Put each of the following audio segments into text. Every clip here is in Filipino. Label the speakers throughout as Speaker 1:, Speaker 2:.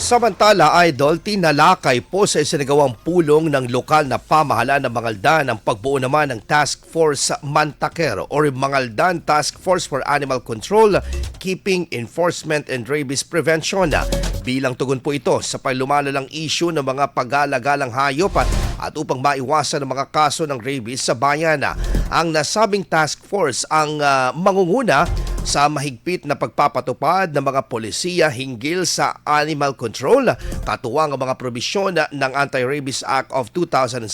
Speaker 1: Samantala, Idol, tinalakay po sa isinagawang pulong ng lokal na pamahalaan ng Mangaldan ang pagbuo naman ng Task Force Mantakero or Mangaldan Task Force for Animal Control, Keeping, Enforcement and Rabies Prevention. Bilang tugon po ito sa palumalalang issue ng mga pag-alagalang hayop at upang maiwasan ang mga kaso ng rabies sa bayan. Ang nasabing task force ang mangunguna sa mahigpit na pagpapatupad ng mga polisiya hinggil sa animal control, katuwang ang mga probisyon ng Anti-Rabies Act of 2007.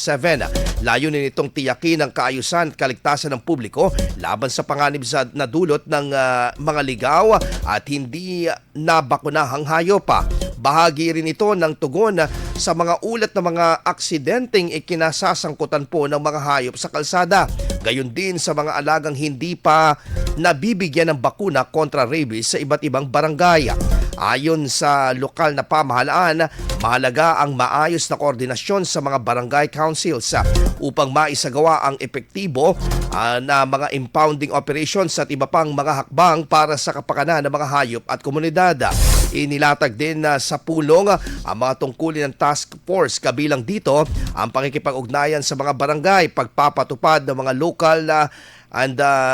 Speaker 1: Layunin nitong tiyakin ang kaayusan at kaligtasan ng publiko laban sa panganib na dulot ng mga ligaw at hindi nabakunahang hayop. Bahagi rin ito ng tugon sa mga ulat ng mga aksidenteng ikinasasangkutan po ng mga hayop sa kalsada. Gayon din sa mga alagang hindi pa nabibigyan ng bakuna kontra rabies sa iba't ibang barangay. Ayon sa lokal na pamahalaan, mahalaga ang maayos na koordinasyon sa mga barangay councils upang maisagawa ang epektibo na mga impounding operations at iba pang mga hakbang para sa kapakanan ng mga hayop at komunidad. Inilatag din sa pulong ang mga tungkulin ng task force, kabilang dito ang pakikipag-ugnayan sa mga barangay, pagpapatupad ng mga local na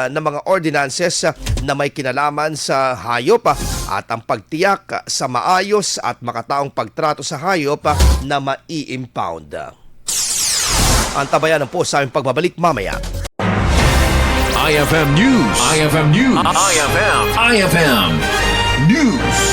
Speaker 1: mga ordinances na may kinalaman sa hayop at ang pagtiyak sa maayos at makataong pagtrato sa hayop na mai-impound. Antabayan po sa aming pagbabalik mamaya.
Speaker 2: IFM News. IFM News. IFM News.